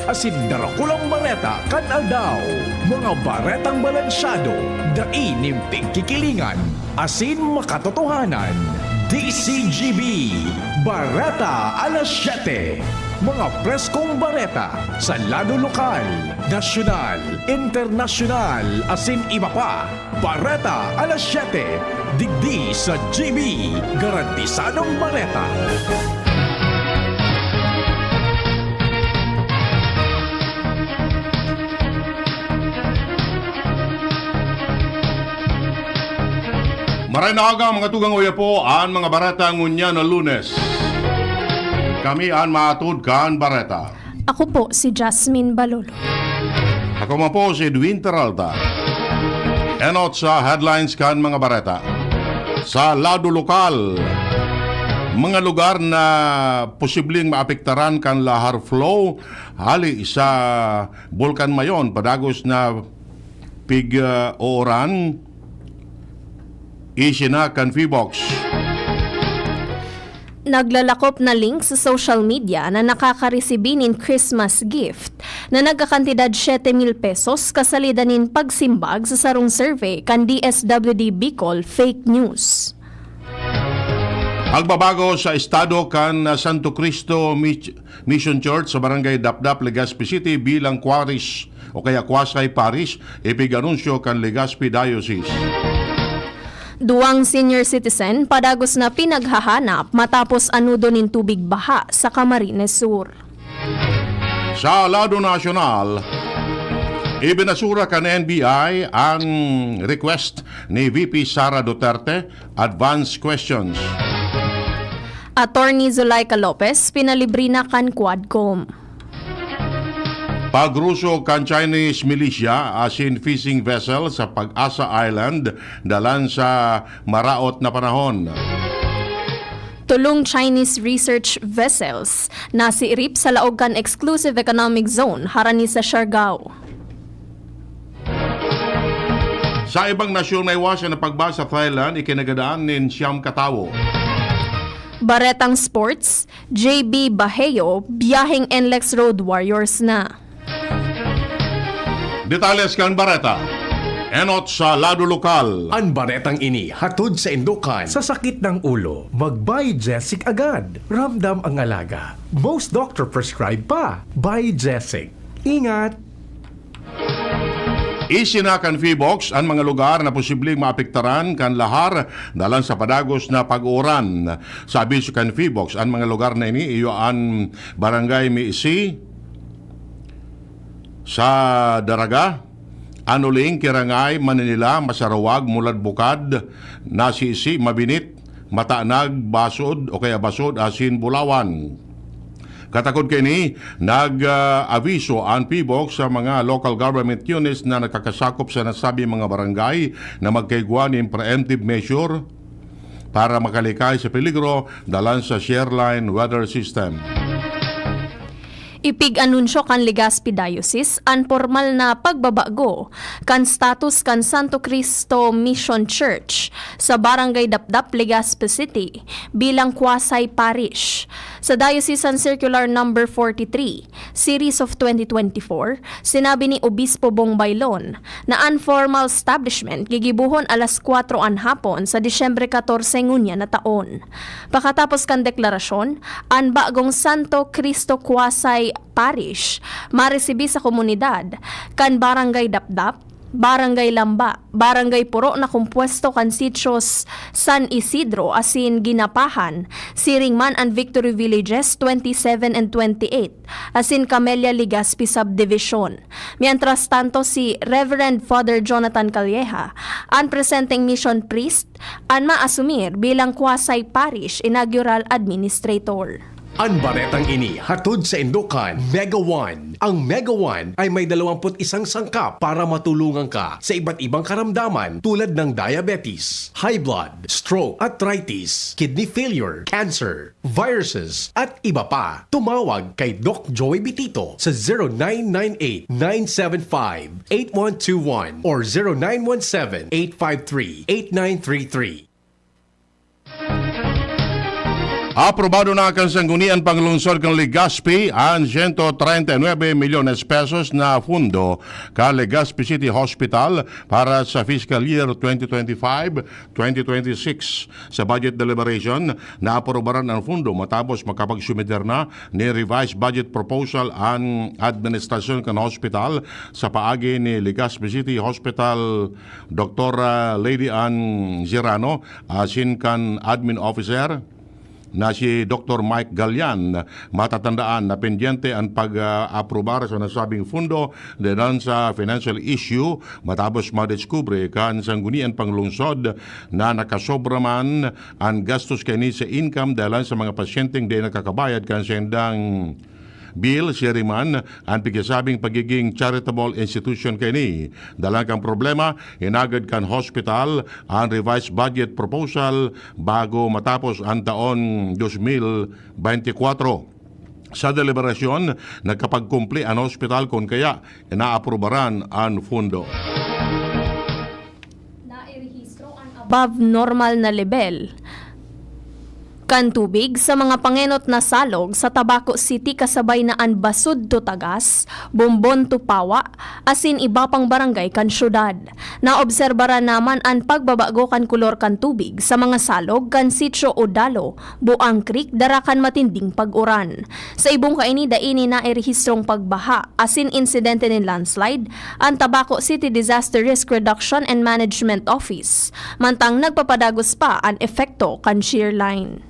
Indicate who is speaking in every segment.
Speaker 1: asin darakulang bareta kan aldaw. Mga baretang balansyado, dainim tingkikilingan, asin makatotohanan. DCGB, Bareta alas 7. Mga preskong bareta sa lado lokal, nasyonal, internasyonal, asin iba pa. Bareta alas 7. Digdi sa GB, garantisadong bareta.
Speaker 2: Maray na aga mga tugang uya po ang mga bareta ngunya na Lunes. Kami ang maatod kan bareta.
Speaker 3: Ako po si Jasmine Balolo.
Speaker 2: Ako man po si Edwin Teralta. Enot sa headlines kan mga bareta. Sa lado lokal, mga lugar na posibleng maapektaran kan lahar flow hali sa Bulkan Mayon padagos na pig-ooran isina kan Vibox.
Speaker 3: Naglalakop na link sa social media na nakakaresibinin Christmas gift na nagkakantidad 7,000 pesos kasalidanin pagsimbag sa sarong survey kan DSWD Bicol fake news.
Speaker 2: Agbabago sa estado kan Santo Cristo Mission Church sa Barangay Dapdap, Legazpi City bilang Quaris o kaya Quasi Parish, ipig-anunsyo kan Legazpi Diocese.
Speaker 3: Duwang senior citizen padagos na pinaghahanap matapos anudo nin tubig baha sa Camarines Sur.
Speaker 2: Sa lado nasyonal, ibinasura kan NBI ang request ni VP Sara Duterte, advance questions.
Speaker 3: Attorney Zulaika Lopez pinalibri na kan Quadcom.
Speaker 2: Pagruso kan Chinese militia asin fishing vessel sa Pag-asa Island dalan sa maraot na panahon.
Speaker 3: Tulong Chinese research vessels na siirip sa laog kan Exclusive Economic Zone harani sa Siargao.
Speaker 2: Sa ibang nasyon na iwasan na pagbasa sa Thailand, ikinagadaan nin siyam katawo.
Speaker 3: Baretang Sports, JB Baheyo, biyaheng NLEX Road Warriors na.
Speaker 2: Detalles kan bareta. Enot sa lado lokal.
Speaker 1: Ang baretang ini hatod sa Indukan. Sa sakit ng ulo, mag-Biogesic agad. Ramdam ang alaga. Most doctor prescribe pa. Biogesic. Ingat!
Speaker 2: Isina kan Vibox ang mga lugar na posibleng maapektaran kan lahar dalan sa padagos na pag-uran. Sabi sa kan Vibox, ang mga lugar na ini iyo ang Barangay Miisi, sa Daraga, Anuling, Kirangay, Manila, Masarawag, Mulad Bukad, Nasisi, Mabinit, Mataanag, Basod o kaya Basod, Asin, Bulawan. Katakod kini, nag-aviso ang PBOC sa mga local government units na nakakasakop sa nasabi mga barangay na magkaigwa ng preemptive measure para makalikay sa peligro dalan sa Shareline Weather System.
Speaker 3: Ipig-anunsyo kan Legazpi Diocese ang formal na pagbabago kan status kan Santo Cristo Mission Church sa Barangay Dapdap, Legazpi City bilang Quasi Parish. Sa Diocesan Circular No. 43, Series of 2024, sinabi ni Obispo Bong Bailon na informal establishment gigibuhon alas 4 an hapon sa Disyembre 14 ngunya na taon. Pakatapos kan deklarasyon, ang bagong Santo Cristo Quasi Parish maresibi sa komunidad kan Barangay Dapdap, Barangay Lamba, Barangay Puro na kumpuesto kan Sitios San Isidro asin Ginapahan, Siringman and Victory Villages 27 and 28, asin Camellia Legazpi Subdivision. Mientras tanto si Reverend Father Jonathan Calleja, ang presenting mission priest, ang maasumir bilang Quasi Parish Inaugural Administrator.
Speaker 1: Ang baretang ini hatod sa Indukan, Mega One. Ang Mega One ay may 21 sangkap para matulungan ka sa iba't ibang karamdaman tulad ng diabetes, high blood, stroke, arthritis, kidney failure, cancer, viruses, at iba pa. Tumawag kay Doc Joy Bitito sa 0998-975-8121 or 0917-853-8933.
Speaker 2: Aprobado na ang sanggunian panglungsod ng Legazpi ang 139 milyones pesos na fundo ka Legazpi City Hospital para sa fiscal year 2025-2026. Sa budget deliberation, naaprobaran ang fundo matapos makapagsumider na ni revised budget proposal ang administrasyon ng hospital sa paagi ni Legazpi City Hospital Dr. Lady Ann Girano, asin kan admin officer na si Dr. Mike Galyan. Matatandaan na pendyente ang pag-aprobar sa nasabing fundo dahil sa financial issue matapos madiskubre kan sanggunian panglungsod na nakasobra man ang gastos kani sa income dahil sa mga pasyenteng di nakakabayad kan sendang Bill Sherryman ang pigasabing pagiging charitable institution kini. Dalang kang problema, inagad kan hospital ang revised budget proposal bago matapos ang taon 2024. Sa deliberasyon, nagkapagkumpli ang hospital kung kaya inaaprobaran ang fundo.
Speaker 3: Nairehistro ang above normal na level kan tubig sa mga pangenot na salog sa Tabaco City kasabay na an Basud to Tagas, Bombon to Pawa, asin iba pang barangay kan syudad. Naobserbara naman ang pagbabago kan kulor kan tubig sa mga salog kan Sitio Odalo, Buang Creek, darakan matinding pag-uran. Sa ibong kaini daini na irehistrong pagbaha, asin insidente ng landslide, ang Tabaco City Disaster Risk Reduction and Management Office. Mantang nagpapadagos pa ang epekto kan shear line.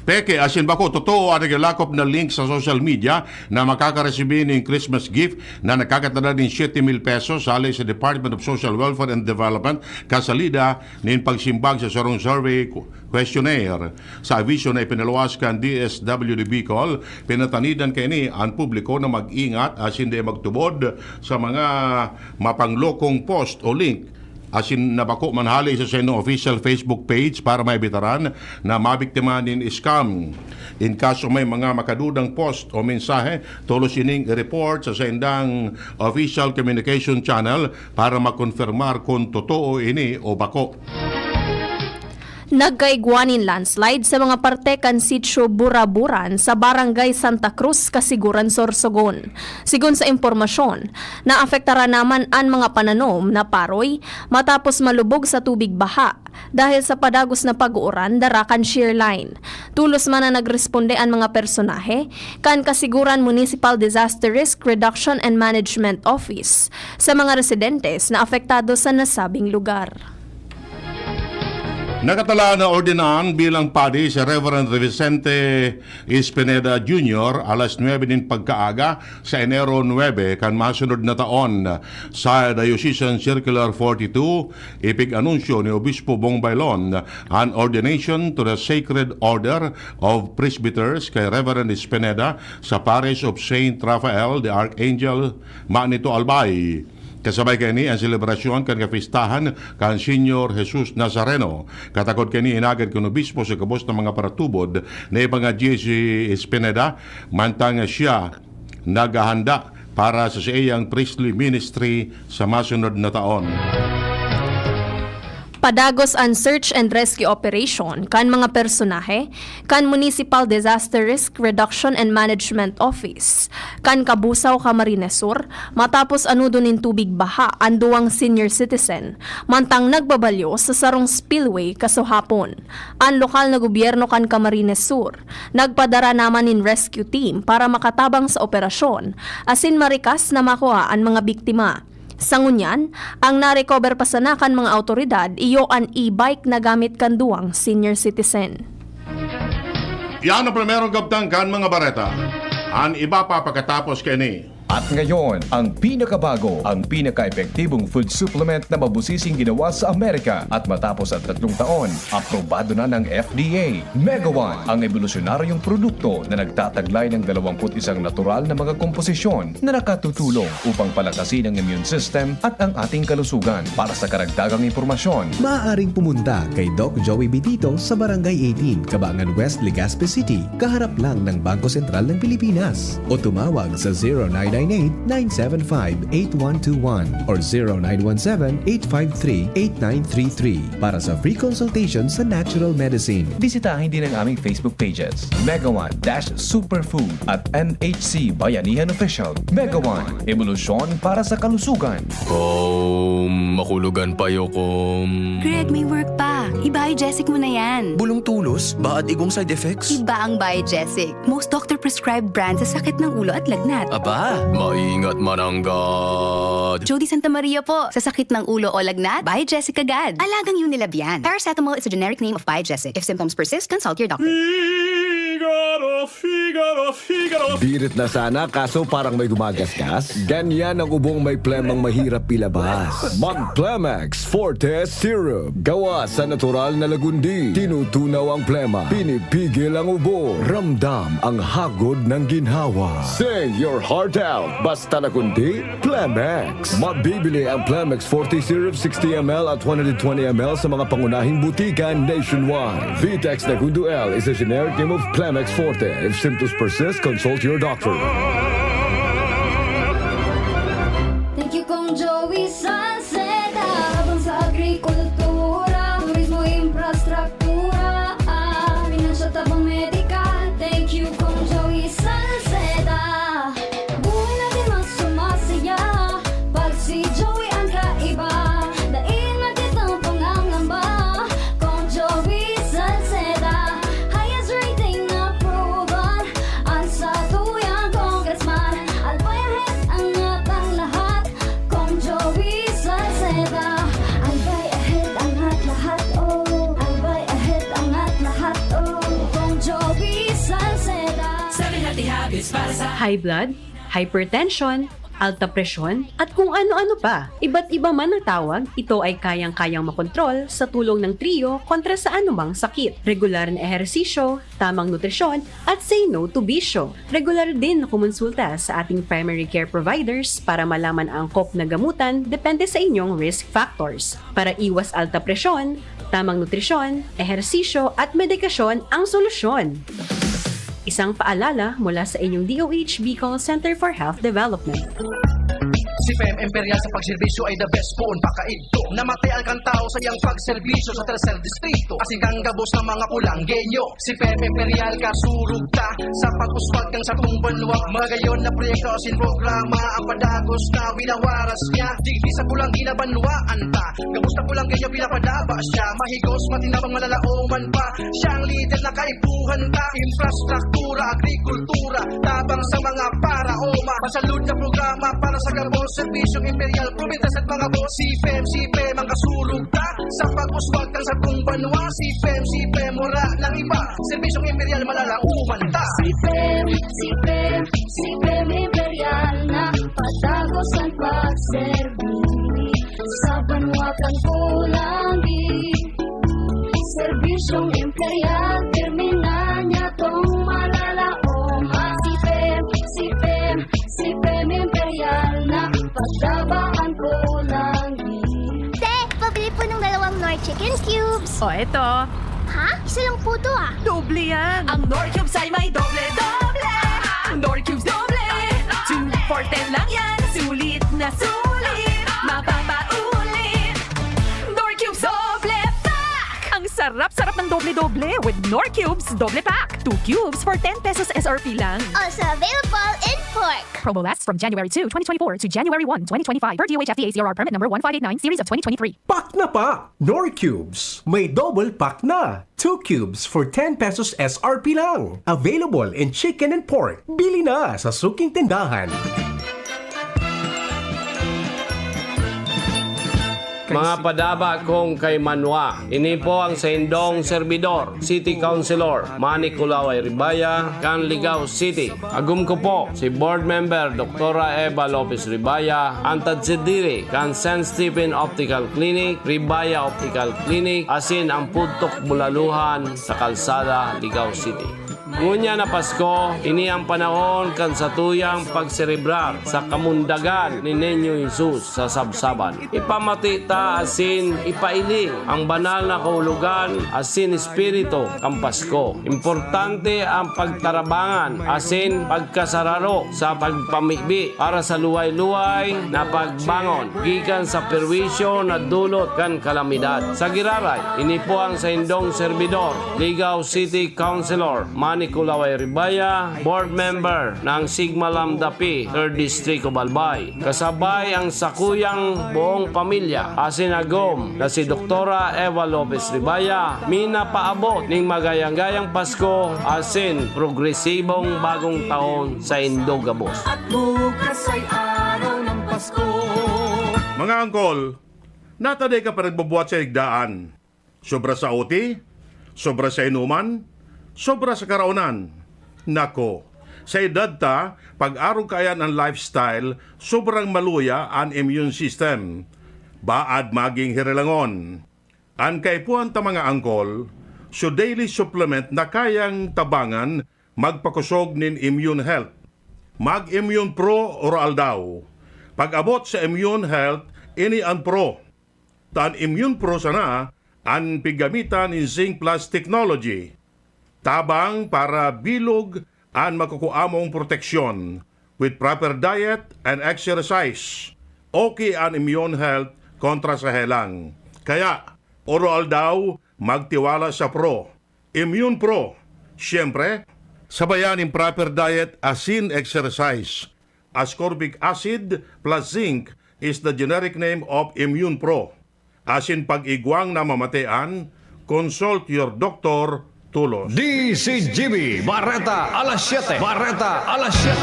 Speaker 2: Peke, asin bako, totoo ang naglakop na link sa social media na makakaresibi ng Christmas gift na nakakatada ng 7,000 pesos sali sa Department of Social Welfare and Development kasalida ng pagsimbag sa sarong survey questionnaire. Sa aviso na ipinaluwas kan DSWD Bicol, pinatanidan kini ang publiko na mag-ingat asin di magtubod sa mga mapanglokong post o link asin nabako manhali sa seno official Facebook page para maibitaran na mabiktima nin scam. In kaso may mga makadudang post o mensahe, tulos ining report sa sendang official communication channel para makonfirmar kung totoo ini o bako.
Speaker 3: Nagkaigwanin landslide sa mga parte kan Sitio Buraburan sa Barangay Santa Cruz, Kasiguran, Sorsogon. Sigun sa impormasyon, naapektara naman ang mga pananom na paroy matapos malubog sa tubig baha dahil sa padagos na pag-uuran darakan shear line. Tulos man na nagresponde ang mga personahe kan Kasiguran Municipal Disaster Risk Reduction and Management Office sa mga residentes na apektado sa nasabing lugar.
Speaker 2: Nakatala na ordinaan bilang padi sa Reverend Vicente Espineda Jr. alas 9 din pagkaaga sa Enero 9 kan masunod na taon sa Diocesan Circular 42 ipig-anunsyo ni Obispo Bong Bailon an ordination to the Sacred Order of Presbyters kay Reverend Espineda sa Parish of Saint Raphael the Archangel, Manito, Albay. Kasabay kani ang selebrasyon kan kapistahan kan Senyor Jesus Nazareno. Katakod kani inagad kun obispo sa kabos ng mga paratubod na ipangadye si Espineda mantang siya naghahanda para sa iyang priestly ministry sa masunod na taon.
Speaker 3: Padagos ang search and rescue operation kan mga personahe, kan Municipal Disaster Risk Reduction and Management Office, kan Kabusaw, Camarines Sur, matapos anudo nin tubig baha ang duwang senior citizen, mantang nagbabalyo sa sarong spillway kasuhapon. Ang lokal na gobyerno kan Camarines Sur, nagpadara naman nin rescue team para makatabang sa operasyon, asin marikas na makuha ang mga biktima. Sa ngunyan, ang narecover pasanakan mga autoridad iyo an e-bike na gamit kan duwang senior citizen.
Speaker 2: Yan ang primerong gabtang kan mga bareta. Ang iba pa pagkatapos kini.
Speaker 4: At ngayon, ang pinakabago, ang pinaka-epektibong food supplement na mabusising ginawa sa Amerika at matapos ang 3 taon, aprobado na ng FDA. Mega One, ang evolusyonaryong produkto na nagtataglay ng 21 natural na mga komposisyon na nakatutulong upang palakasin ang immune system at ang ating kalusugan. Para sa karagdagang impormasyon,
Speaker 5: maaaring pumunta kay Doc Joey Bitito sa Barangay 18, Cabangan West, Legazpi City, kaharap lang ng Bangko Sentral ng Pilipinas, o tumawag sa 09 0998-975-8121 or 0917-853-8933 para sa free consultation sa natural medicine.
Speaker 4: Bisitahin din ang aming Facebook pages, Mega One Superfood at NHC Bayanihan Official. Mega One, evolusyon para sa kalusugan.
Speaker 6: Makulugan pa yokom.
Speaker 7: Greg, may work pa. I-Biogesic mo na yan.
Speaker 6: Bulong tulos? Baad igong side effects?
Speaker 7: Iba ang Biogesic. Most doctor-prescribed brand sa sakit ng ulo at lagnat.
Speaker 6: Aba, maingat mananggad.
Speaker 7: Jody Santa Maria po. Sa sakit ng ulo o lagnat, Biogesic agad. Alagang Unilab yan. Paracetamol is a generic name of Biogesic. If symptoms persist, consult your doctor.
Speaker 8: Birit na sana kaso parang may gumagasgas. Ganyan ang ubong may plemang mahirap ilabas. Mag-Plemex Forte Syrup. Gawa sa natural na lagundi. Tinutunaw ang plema. Pinipigil ang ubo. Ramdam ang hagod ng ginhawa. Sing your heart out. Basta lagundi, Plemex. Mabibili ang Plemex Forte Syrup 60ml at 120ml sa mga pangunahing butika nationwide. Vitex Nagundo L is a generic name of Plemex Forte. If symptoms persist, consult your doctor.
Speaker 9: Thank you Kong Joey Salceda. Habang sa agrikultura, turismo, infrastruktura, financial tabang medical. Thank you Kong Joey Salceda. Buhay natin mas sumasaya pag si Joey ang kaiba. Daig natin ang pangangamba. Kong Joey Salceda, highest rating approval. Ang sa tuyang congressman, albayahit ang atang lahat. Kong Joey Salceda, albay ahead ang at lahat, oh. Albay ahead ang at lahat, oh. Kong Joey Salceda.
Speaker 10: High blood, hypertension, alta presyon, at kung ano-ano pa. Iba't iba man ang tawag, ito ay kayang-kayang makontrol sa tulong ng trio kontra sa anumang sakit. Regular na ehersisyo, tamang nutrisyon, at say no to bisyo. Regular din na kumonsulta sa ating primary care providers para malaman ang angkop na gamutan depende sa inyong risk factors. Para iwas alta presyon, tamang nutrisyon, ehersisyo, at medikasyon ang solusyon. Isang paalala mula sa inyong DOH Bicol Center for Health Development.
Speaker 11: Si Fem Imperial sa pagserbisyo ay the best po pakaidto. Namatay ang kantao sa iyang pagserbisyo sa tercer distrito. Asing kang gabos ng mga kulanggenyo. Si Fem Imperial kasurug ta sa pag-uswag kang sa tungbanwag. Magayon na proyekto sin programa ang padagos na winawaras niya. Digdi sa pulang ginabanluaan ta. Gabos na kulanggenyo pinapadaba siya. Mahigos matinabang malalauman pa. Siya ang leader na kaipuhan ta. Infrastruktura, agrikultura, tabang sa mga para-oma. Masalud na programa para sa gabos. Serbisyong imperial, provintas at mga boss. Si Fem ang kasulog ta sa pag-uswag kang sa tungbanwa. Si Fem, mura ng iba. Serbisyong imperial, malalauman ta.
Speaker 9: Si Fem Imperial na patagos ang pagserbi sa banwa kang kulangi. Serbisyong imperial, termina niya tong malalaoma. Si Fem Imperial na pagdabaan kulangi.
Speaker 12: Te, pabili po ng 2 Nor Chicken Cubes.
Speaker 10: O eto,
Speaker 12: Ha? Isa lang po to ah.
Speaker 10: doble yan!
Speaker 7: Ang Nor Cubes ay may doble-doble. Nor Cubes doble. 2 for 10 lang yan. Sulit na sulit. Mapapaulit. Nor Cubes doble pack.
Speaker 10: Ang sarap-sarap ng doble-doble with Nor Cubes Doble Pack. 2 cubes for 10 pesos SRP lang.
Speaker 12: Also available in pork.
Speaker 10: Promo lasts from January 2, 2024 to January 1, 2025 per DOH FDA CRR permit number 1589 series of 2023.
Speaker 1: Pack na pa! Nor Cubes. May double pack na. 2 cubes for 10 pesos SRP lang. Available in chicken and pork. Bili na sa suking tindahan.
Speaker 13: Mga padaba kong kay Manwa, ini po ang sendong servidor, City Councilor, Manny Kulaway Ribaya, Canligao City. Agum ko po si Board Member Dr. Eva Lopez Ribaya, Antad Sidiri, kan St. Stephen Optical Clinic, Ribaya Optical Clinic, asin ang Pudtok Bulaluhan sa Kalsada, Ligao City. Ngunya na Pasko, ini ang panahon kan sa tuyang pagserebrar sa kamundagan ni Niño Jesus sa sabsaban. Ipamati ta asin ipailing ang banal na kahulugan asin espiritu kang Pasko. Importante ang pagtarabangan asin pagkasararo sa pagpamibi para sa luway-luway na pagbangon gikan sa perwisyo na dulot kan kalamidad. Sa Giraray, ini po ang sa indong servidor, Ligaw City Councilor Manny Kulaway Ribaya, Board Member ng Sigma Lambda Pi, 3rd District of Albay. Kasabay ang sakuyang buong pamilya, asinagom na si Doktora Eva Lopez Ribaya, minapaabot ning magayang-gayang Pasko asin progresibong bagong taon sa Indogabos.
Speaker 7: At bukas ay araw ng Pasko.
Speaker 2: Mga angkol, nataday ka pa nagbabuhat sa igdaan. Sobra sa uti, sobra sa inuman, sobra sa karaunan. Nako, sa edad ta, pag-arog kayan ang lifestyle, sobrang maluya ang immune system. Baad maging hirilangon. Ang kaipuan ta mga angkol, so daily supplement na kayang tabangan magpakusog nin immune health. Mag-Immune Pro Oral daw. Pag-abot sa Immune Health, ini ang Pro. Tan Immune Pro sana, ang pigamitan in Zinc Plus Technology. Tabang para bilog ang makukuamong proteksyon with proper diet and exercise. Okay ang Immune Health kontra sa helang. Kaya, oral daw, magtiwala sa Pro. Immune Pro. Siyempre, sabayan ng proper diet asin exercise. Ascorbic acid plus zinc is the generic name of Immune Pro. Asin pag-igwang na mamatean, consult your doctor tulos.
Speaker 4: DCGB Barreta alas 7. Barreta alas 7.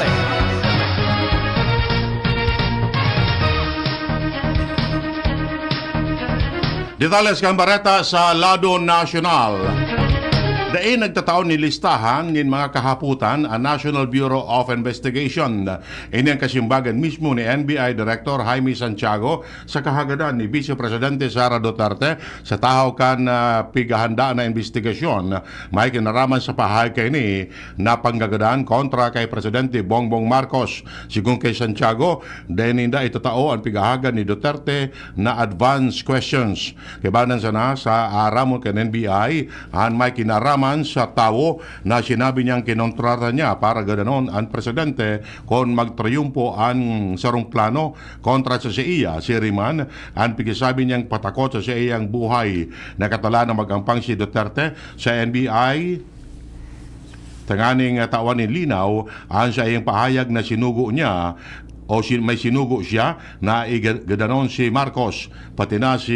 Speaker 2: Detalles kang Barreta sa Lado Nacional. Dain nagtataon ni listahan ng mga kahaputan ang National Bureau of Investigation. Ini ang kasimbagan mismo ni NBI Director Jaime Santiago sa kahagadan ni Vice Presidente Sara Duterte sa tahaw kan pigahanda na investigasyon. May kinaraman sa pahay kay ni na panggagadan kontra kay Presidente Bongbong Marcos. Sigung kay Santiago, dahin hindi itatao ang pigahagan ni Duterte na advance questions. Kibanan sana sa aramon kay NBI ang may kinaraman sa tao na sinabi niyang kinontrata niya para ganoon ang presidente kung magtriumpo ang sarong plano kontra sa siya. Si Riman, ang pigisabi niyang patakot sa siyang buhay. Nakatala na magampang si Duterte sa NBI. Tanganing tawan ni Linaw ang sa iyang pahayag na sinugo niya o may sinugo siya na igadanon si Marcos, pati na si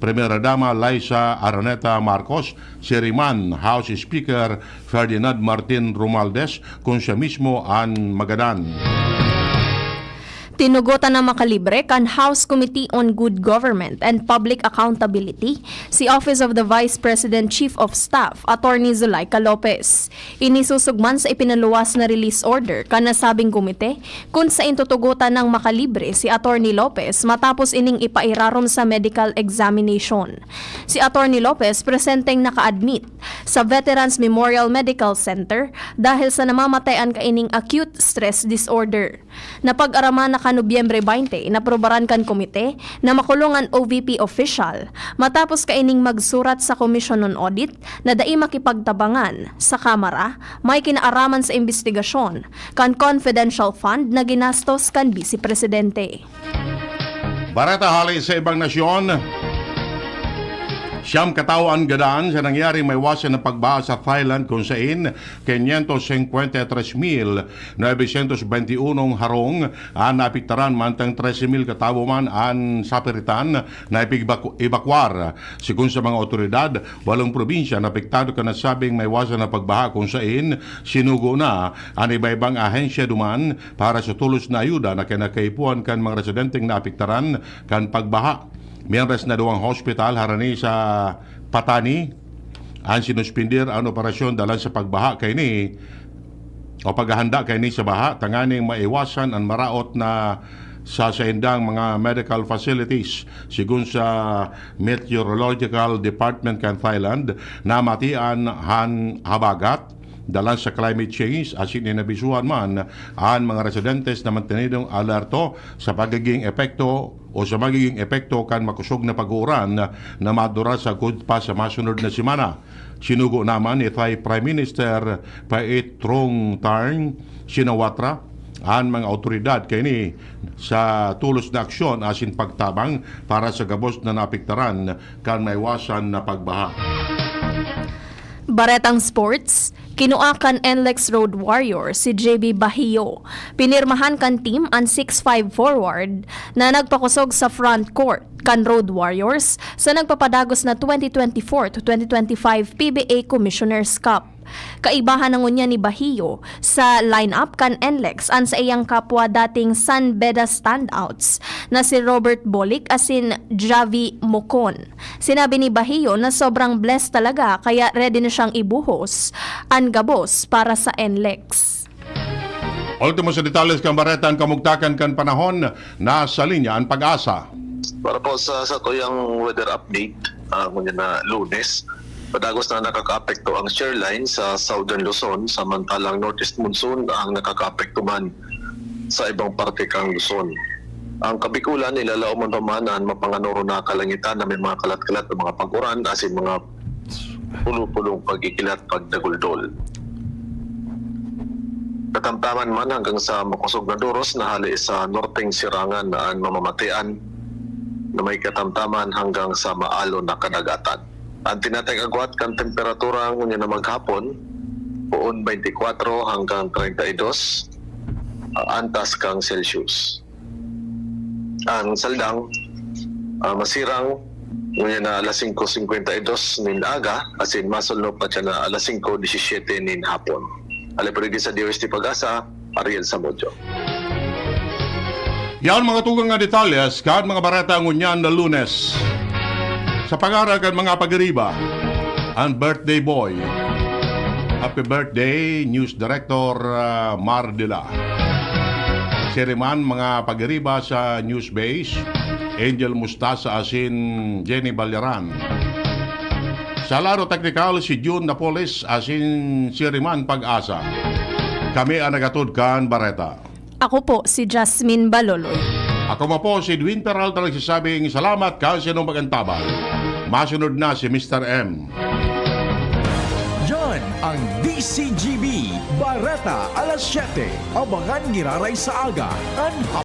Speaker 2: Primera Dama Liza Araneta Marcos, si Riman House Speaker Ferdinand Martin Romualdez kung siya mismo ang magadan.
Speaker 3: Tinugutan na makalibre kan House Committee on Good Government and Public Accountability si Office of the Vice President Chief of Staff, Attorney Zulaika Lopez. Inisusugman sa ipinaluwas na release order kan nasabing komite kung sa intutugutan ng makalibre si Attorney Lopez matapos ining ipairarom sa medical examination. Si Attorney Lopez presenteng naka-admit sa Veterans Memorial Medical Center dahil sa namamatayan kaining acute stress disorder. Napag-araman na Nobyembre 20, inaprobaran kan komite na makulungan OVP official matapos kaining magsurat sa Commission on Audit na dai makipagtabangan sa Kamara may kinaaraman sa investigasyon kan confidential fund na ginastos kan Vice Presidente.
Speaker 2: Barata hali sa ibang nasyon. Siyam katawan gadaan sa nangyari may wasan ng pagbaha sa Thailand kung saan 553,921 harong ang napiktaran mantang 13,000 katawo man ang sapiritan na ibakwar. Sigun sa mga otoridad, 8 probinsya napiktado ka nasabing may wasan ng pagbaha kung saan sinugo na ang iba-ibang ahensya duman para sa tulos na ayuda na kinakaipuan kan mga residenteng napiktaran kan pagbaha. Miyembres na duwang hospital harani sa Patani ang sinuspindir ang operasyon dalan sa pagbaha kay ni o paghahanda kay ni sa baha tanganing maiwasan ang maraot na sa indang mga medical facilities. Sigun sa Meteorological Department kan Thailand na matian han habagat dalan sa climate change asin inabisuhan man ang mga residentes na mantenidong alerto sa pagiging epekto o sa magiging epekto kan makusog na pag-uuran na madura sa good pa sa masunod na semana. Sinugo naman ni Thai Prime Minister Pait Trong Tarn Shinawatra ang mga otoridad kini sa tulos na aksyon asin pagtabang para sa gabos na napiktaran kan maiwasan na pagbaha.
Speaker 3: Baretang Sports, kinuha kan NLEX Road Warrior si JB Bahio. Pinirmahan kan team ang 6'5 forward na nagpakusog sa front court kan Road Warriors sa nagpapadagos na 2024 to 2025 PBA Commissioner's Cup. Kaibahan ng unya ni Bahio sa lineup kan NLEX an sa iyang kapwa dating San Beda standouts na si Robert Bolick asin Javi Mocon. Sinabi ni Bahio na sobrang blessed talaga kaya ready na siyang ibuhos ang gabos para sa NLEX.
Speaker 2: Ultimo sa detalles kang baretan kamugtakan kan panahon na sa linya ang pag-asa.
Speaker 14: Para po sa tuyang weather update, ngunyan na Lunes, padagos na nakaka-apekto ang shoreline sa Southern Luzon, samantalang Northeast Monsoon ang nakaka-apekto man sa ibang parte kang Luzon. Ang Kabikulan, ilalauman pamanan, mapanganoro na kalangitan na may mga kalat-kalat na mga paguran asin mga pulo-pulong pag-ikilat pagdaguldol. Katamtaman man hanggang sa makusog na duros na hali sa norteng sirangan na mamamatian na may katamtaman hanggang sa maalon na kadagatan. Ang tinatay agwat kan temperatura ngunya na maghapon puon 24 hanggang 32 antas kang Celsius. Ang saldang masirang ngunya na alas 5:52 nin aga asin masulno pa siya na alas 5:17 nin hapon. Alipurigi sa DOST Pag-asa, Ariel Samodjo.
Speaker 2: Yan mga tugang nga detalles kan mga barata ngunyan na Lunes. Sa pag-aragan mga pag-iriba, ang birthday boy. Happy birthday, News Director Mar Dela. Siriman mga pag-iriba sa News Base, Angel Mustasa asin Jenny Balyaran. Sa laro technical, si June Napoles asin Siriman Pag-asa. Kami ang nagatudkan Bareta.
Speaker 3: Ako po si Jasmine Baloloy.
Speaker 2: Ako mo po si Edwin Peralta nagsasabing salamat kasi nung magantabal. Masunod na si Mr. M.
Speaker 1: Yan ang DCGB Bareta alas 7. Abangan giraray sa aga.